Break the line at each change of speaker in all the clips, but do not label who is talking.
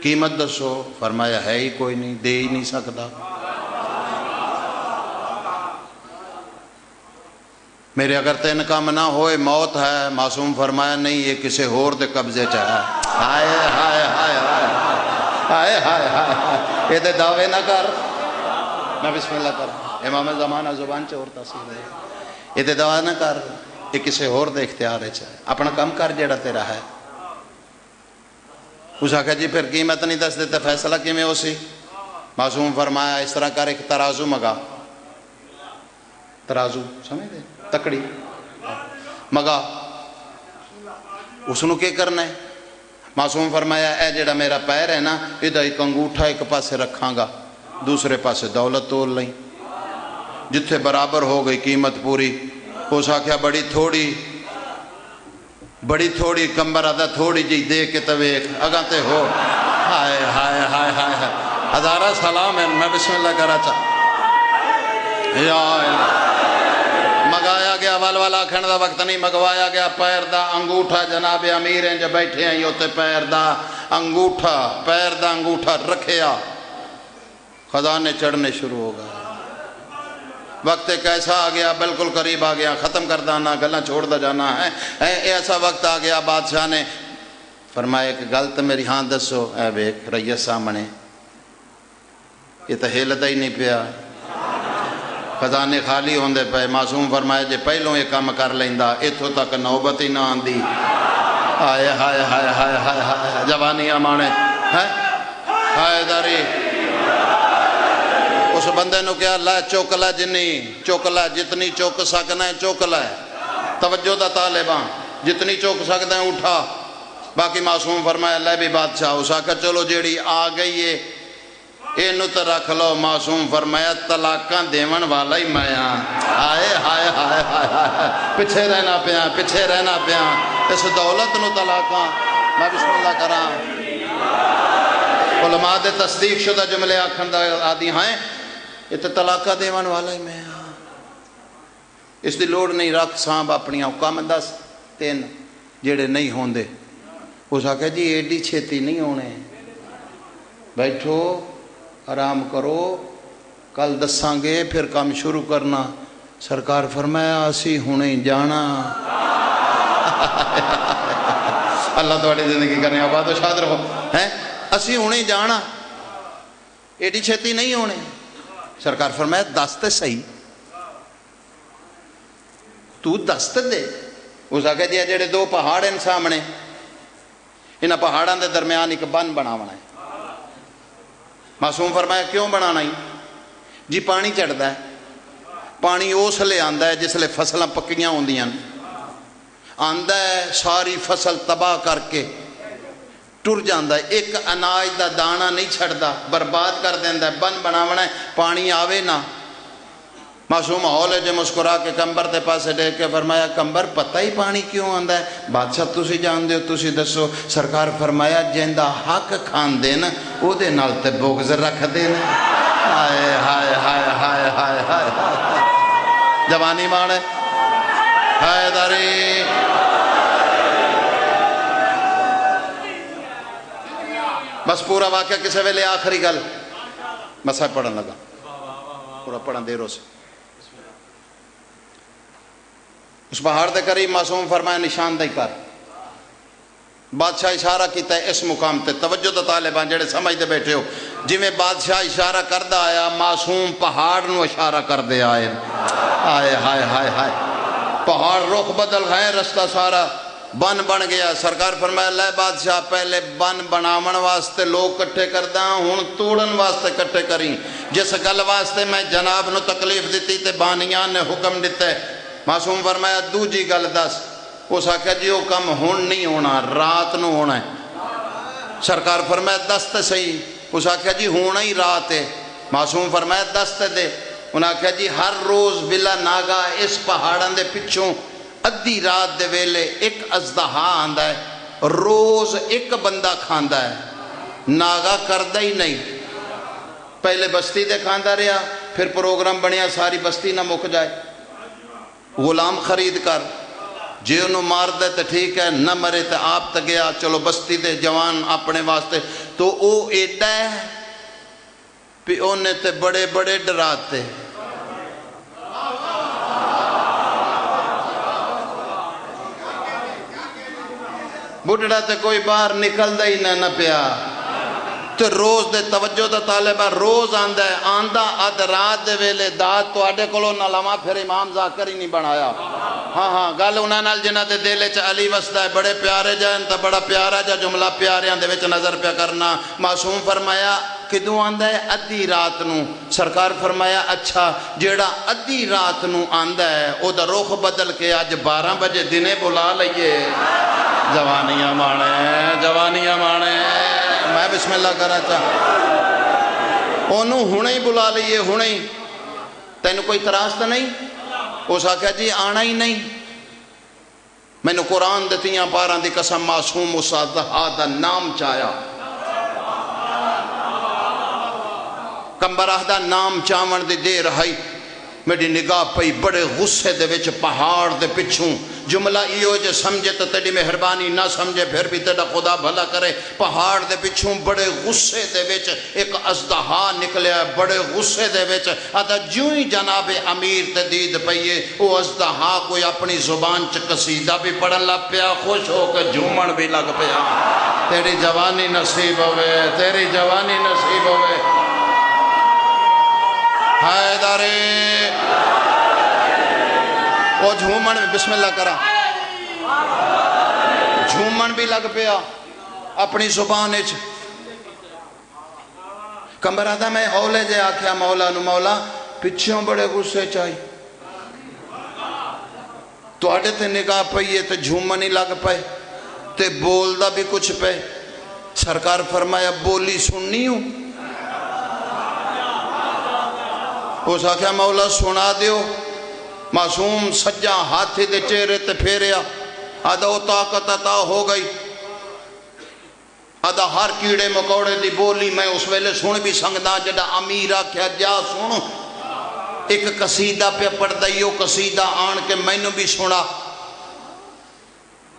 قیمت دسو، فرمایا ہے ہی کوئی نہیں، دے ہی نہیں سکتا۔ میرے اگر 3 کام نہ ہوئے موت ہے، معصوم فرمایا نہیں، یہ کسی اور دے قبضے چ ہے۔ ہائے ہائے ہائے ہائے ہائے ہائے ہائے، یہ دے دعوے نہ کر، نہ بسم اللہ کر، امام زمانہ زبان چ اور تاثیر ہے، یہ دے دعوے نہ کر، یہ کسی اور دے اختیار چ ہے، اپنا کام کر جیڑا تیرا ہے۔ اس آکھا جی پھر قیمت نہیں دس دیتے، فیصلہ کی میں ہو سی؟ معصوم فرمایا اس طرح کر، ایک ترازو مگا، ترازو سمجھ دے، تکڑی مگا، اس نو کیا کرنا ہے؟ معصوم فرمایا اے جڑا میرا پیر ہے نا، ادھا ایک انگوٹھا ایک پاسے رکھاں گا، دوسرے پاسے دولت تول لیں، جتھے برابر ہو گئی قیمت پوری۔ اس آکھیا بڑی تھوڑی کمبر آدھا تھوڑی جی دے کے تویک اگاں تے ہو۔ ہائے ہائے ہائے ہائے، ہزارہ سلام ہے، میں بسم اللہ کرا چاہ یا اللہ۔ مگایا گیا والوالا کھن دا وقت نہیں، مگوایا گیا پیر دا انگوٹھا، جناب امیر ہیں جو بیٹھے ہیں یوتے پیر دا انگوٹھا، پیر دا انگوٹھا رکھیا، خزانے چڑھنے شروع ہو گئے۔ وقت ایک ایسا آ گیا، بالکل قریب آ گیا، ختم کر دانا، گلہ چھوڑ دا جانا ہے، ایسا وقت آ گیا، بادشاہ نے فرمایا کہ غلط میری ہاں دسو، اے بیک رئیس سامنے، یہ تو ہلدا ہی نہیں پیا، خزانے خالی ہوندے پے۔ معصوم فرمایا جے پہلوں یہ کام کر لیندا، اتھوں تک نوبت ہی نہ آندی۔ ہائے ہائے ہائے ہائے ہائے ہائے، جوانی امانے ہائے داری۔ اس بندے نو کیا لے چوک لے، جنی چوک لے، جتنی چوک سکنا ہے چوک لے، توجہ دا طالبان، جتنی چوک سکتا ہے اٹھا۔ باقی معصوم فرمایا لے بھی بادشاہ، اس آکھا چلو جیڑی آ گئی ہے اینو تے رکھ لو۔ معصوم فرمایا طلاقاں دیون والا ہی میں ہاں۔ ہائے ہائے ہائے ہائے، پیچھے رہنا پیا، پیچھے رہنا پیا، اس دولت نو طلاقاں۔ میں بسم اللہ کراں، علماء دے تصدیق شدہ جملے آکھن دا آدھی ہیں، یہ تے طلاقہ دیون والا ہی میں ہاں، اس دی لوڑ نہیں، رکھ سانب اپنی کام 10 3 جیڑے نہیں ہوندے۔ اس آکھا جی ایڈی چھیتی نہیں ہونے، بیٹھو آرام کرو، کل دساں گے پھر کام شروع کرنا۔ سرکار فرمایا اسی ہونے جانا۔ اللہ تواڈی زندگی کرنے آباد و شاد رہو، ہیں اسی ہونے جانا، ایڈی چھیتی نہیں ہونے۔ سرکار فرمایا دس تے صحیح، تو دس تے دے۔ اس آگے جی جڑے 2 پہاڑ ہیں سامنے، انہاں پہاڑاں دے درمیان ایک بن بناونا ہے۔ معصوم فرمایا کیوں بنانا ہی؟ جی پانی چڑھتا ہے، پانی اس لے آندا ہے جس لے فصلاں پکیاں ہوندیاں، آندا ہے ساری فصل تباہ کر کے ٹر جاندا ہے، ایک اناج دا دانا نہیں چھڑدا، برباد کر دیندا ہے۔ بن بناونا ہے، پانی آوے نہ۔ معصوم ہولے جو مسکرا کے کمبر دے پاسے دیکھ کے فرمایا کمبر پتہ ہی پانی کیوں آندا ہے؟ بادشاہ تسی جان دیو، تسی دسو۔ سرکار فرمایا جیندا حق کھان دین او دے نال تے بغض رکھ دین۔ ہائے ہائے ہائے ہائے ہائے ہائے، جوانی مانے ہائے داری۔ بس پورا واقعہ کسے ویلے آخری گل مسا پڑھن لگا، پورا پڑھن دیروں سے۔ اس پہاڑ دے قریب معصوم فرمایا نشاندہی کر۔ بادشاہ اشارہ کیتا ہے اس مقام تے، توجہ دا طالبان جڑے سمجھ دے بیٹھے ہو، جی میں بادشاہ اشارہ کردہ آیا، معصوم پہاڑ نو اشارہ کردے آئے۔ ہائے ہائے ہائے ہائے، پہاڑ رخ بدل گئے، رستہ سارا بن بن گیا۔ سرکار فرمایا لے بادشاہ پہلے بن بناون واسطے لوگ کٹھے کردہ ہوں، توڑن واسطے کٹھے کریں۔ جس گل واسطے میں جناب نو تکلیف دیتی تے بانیان نے حکم دیتے۔ معصوم فرمایا دوجی گل دس۔ اس آکھا جی وہ کم ہون نہیں ہونا، رات نو ہونا ہے۔ سرکار فرمایا دس تے صحیح۔ اس آکھا جی ہونا ہی رات ہے۔ معصوم فرمایا دس تے دے۔ انہاں آکھا جی ہر روز بلا ناگا اس پہاڑاں دے پچھوں ادھی رات دے ویلے ایک ازدہا آندہ ہے، روز ایک بندہ کھاندہ ہے، ناگا کردہ ہی نہیں۔ پہلے بستی دے کھاندہ رہا، پھر پروگرام بنیا ساری بستی نہ مک جائے، غلام خرید کر جے انہوں مار دے تو ٹھیک ہے، نہ مرے تو آپ تا گیا، چلو بستی دے جوان اپنے واسطے تو او ایڈا ہے پہ انہیں تے بڑے بڑے ڈراتے بڑھڑا تے کوئی باہر نکل دا ہی نہ پیا تو روز دے توجہ دا طالبہ روز آندہ ہے آندہ اد رات دے ویلے داد تو آڈے کلو نہ لما پھر امام ذاکر ہی نہیں بنایا ہاں گل انہاں نال جنہ دے دلے چا علی وسدہ ہے بڑے پیارے جائیں تا بڑا پیارا جا جملہ پیارے آندے وچ نظر پیا کرنا معصوم فرمایا کدوں آندہ ہے ادھی رات نو سرکار فرمایا اچھا جیڑا ادھی رات نو آندہ ہے او دا رخ بدل کے آج 12 بجے دنے بلا لئیے جوانیاں مانے میں بسم اللہ کرا چاہ انہوں ہونے ہی بلا لئیے ہونے ہی تینو کوئی تراست نہیں اس آکھا جی آنا ہی نہیں میں نے قرآن دیتیاں پاران دی قسم معصوم اسادہ دا نام چاہیا کمبراہ دا نام چاون دی دے رہائی میری نگاہ پئی بڑے غصے دے وچ پہاڑ دے پچھوں جملہ ایو جے سمجھے تو تیری مہربانی نہ سمجھے پھر بھی تیرا خدا بھلا کرے پہاڑ دے پچھوں بڑے غصے دے وچ ایک ازدہا نکلیا بڑے غصے دے وچ آدھا جوں ہی جناب امیر تے دید پئیے وہ ازدہا کوئی اپنی زبان چ قصیدہ بھی پڑھن لگ پیا خوش ہو کے جھومن بھی لگ پیا تیری جوانی نصیب ہوئے تیری جوانی نصیب ہوئے حیدرے وہ جھومن میں بسم اللہ کرا جھومن بھی لگ پیا اپنی زبان اچھ کمبر آدھا میں اولے جے آکھیا مولا نو مولا پچھوں بڑے غصے چاہی تو آڑے تے نگاہ پئیے تے جھومن ہی لگ پائے تے بول دا بھی کچھ پہ سرکار فرمایا بولی سننی ہوں اس آکھیا مولا سنا دیو معصوم سجا ہاتھی دے چہرے تے پھیریا آدھا وہ طاقت عطا ہو گئی آدھا ہر کیڑے مکوڑے دی بولی میں اس ویلے سن بھی سنگدا جڑا امیرہ کیا جا سن ایک قصیدہ پہ پڑھ دئیو قصیدہ آن کے میں نے بھی سنا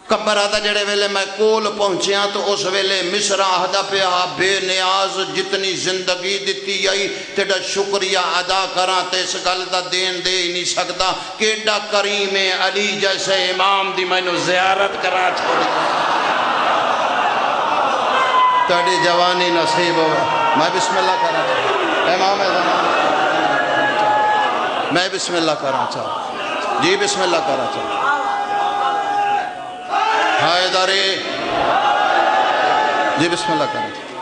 کمبر آدھا جڑے ویلے میں کول پہنچیا تو اس ویلے مصر آہدہ پہ بے نیاز جتنی زندگی دیتی آئی تیڑا شکریہ ادا کرا تے اس گل دا دین دے ہی نہیں سکتا کیڑا کریم علی جیسے امام دی میں نے زیارت کرا چھوڑی تیڑی جوانی نصیب ہو میں بسم اللہ کرا چاہتا امام زمان میں بسم اللہ کرا چاہتا جی بسم اللہ کرا چاہتا حیدرے جی بسم اللہ کریں